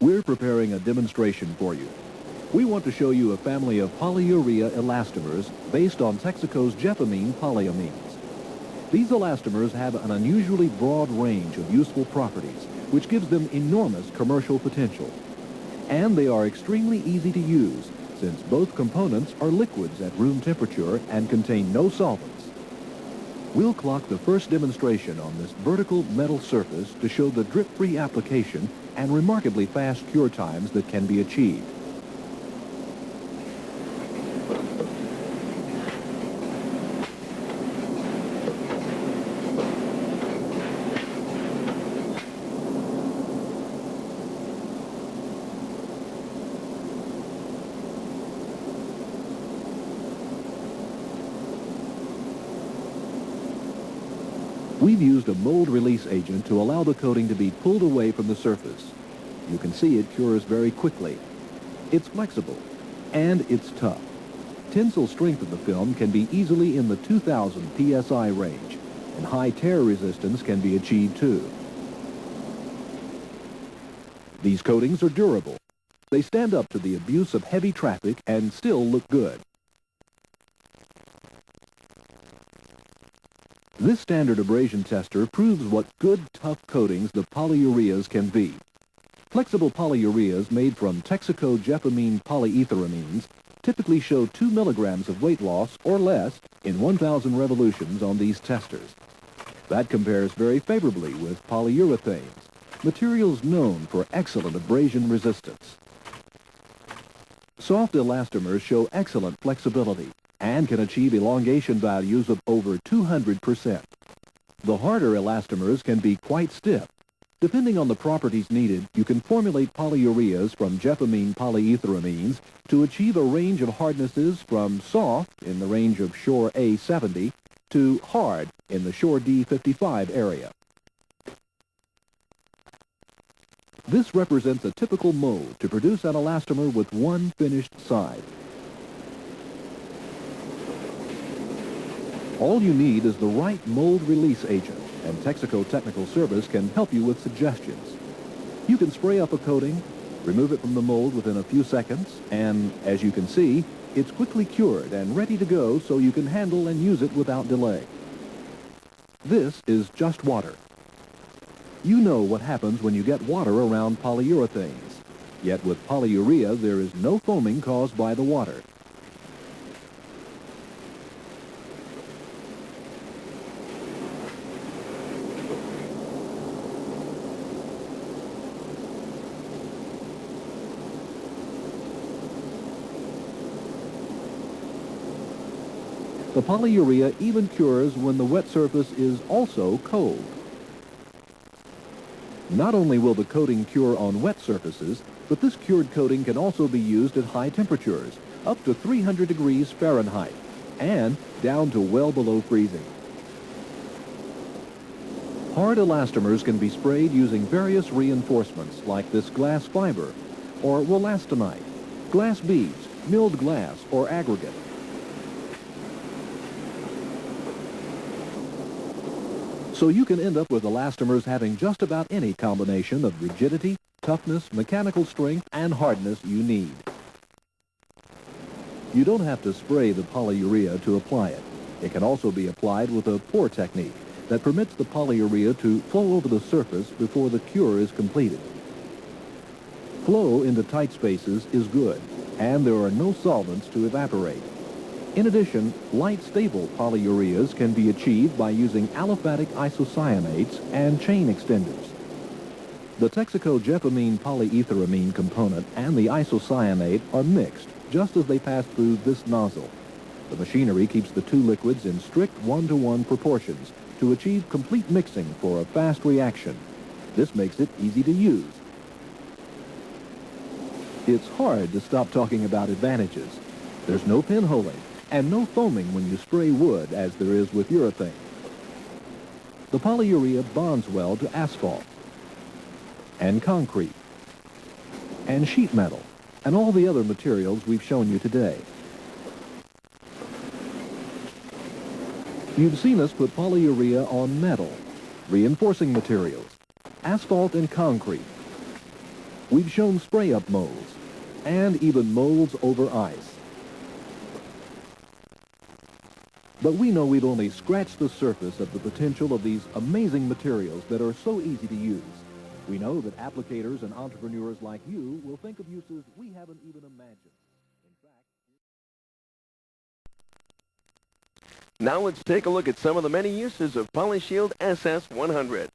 We're preparing a demonstration for you. We want to show you a family of polyurea elastomers based on Texaco's Jeffamine polyamines. These elastomers have an unusually broad range of useful properties, which gives them enormous commercial potential. And they are extremely easy to use, since both components are liquids at room temperature and contain no solvents. We'll clock the first demonstration on this vertical metal surface to show the drip-free application and remarkably fast cure times that can be achieved. We've used a mold release agent to allow the coating to be pulled away from the surface. You can see it cures very quickly. It's flexible, and it's tough. Tensile strength of the film can be easily in the 2,000 psi range, and high tear resistance can be achieved too. These coatings are durable. They stand up to the abuse of heavy traffic and still look good. This standard abrasion tester proves what good, tough coatings the polyureas can be. Flexible polyureas made from Texaco Jeffamine polyetheramines typically show 2 milligrams of weight loss or less in 1,000 revolutions on these testers. That compares very favorably with polyurethanes, materials known for excellent abrasion resistance. Soft elastomers show excellent flexibility and can achieve elongation values of over 200%. The harder elastomers can be quite stiff. Depending on the properties needed, you can formulate polyureas from Jeffamine polyetheramines to achieve a range of hardnesses from soft in the range of Shore A70 to hard in the Shore D55 area. This represents a typical mold to produce an elastomer with one finished side. All you need is the right mold release agent, and Texaco Technical Service can help you with suggestions. You can spray up a coating, remove it from the mold within a few seconds, and as you can see, it's quickly cured and ready to go so you can handle and use it without delay. This is just water. You know what happens when you get water around polyurethanes. Yet with polyurea, there is no foaming caused by the water. The polyurea even cures when the wet surface is also cold. Not only will the coating cure on wet surfaces, but this cured coating can also be used at high temperatures, up to 300 degrees Fahrenheit, and down to well below freezing. Hard elastomers can be sprayed using various reinforcements like this glass fiber, or wolastanite, glass beads, milled glass, or aggregate. So you can end up with elastomers having just about any combination of rigidity, toughness, mechanical strength, and hardness you need. You don't have to spray the polyurea to apply it. It can also be applied with a pour technique that permits the polyurea to flow over the surface before the cure is completed. Flow into tight spaces is good, and there are no solvents to evaporate. In addition, light, stable polyureas can be achieved by using aliphatic isocyanates and chain extenders. The Texaco Jeffamine polyetheramine component and the isocyanate are mixed just as they pass through this nozzle. The machinery keeps the two liquids in strict one-to-one proportions to achieve complete mixing for a fast reaction. This makes it easy to use. It's hard to stop talking about advantages. There's no pinholing and no foaming when you spray wood as there is with urethane. The polyurea bonds well to asphalt and concrete and sheet metal and all the other materials we've shown you today. You've seen us put polyurea on metal, reinforcing materials, asphalt and concrete, We've shown spray-up molds, and even molds over ice. But we know we've only scratched the surface of the potential of these amazing materials that are so easy to use. We know that applicators and entrepreneurs like you will think of uses we haven't even imagined. In fact, Now let's take a look at some of the many uses of PolyShield SS100.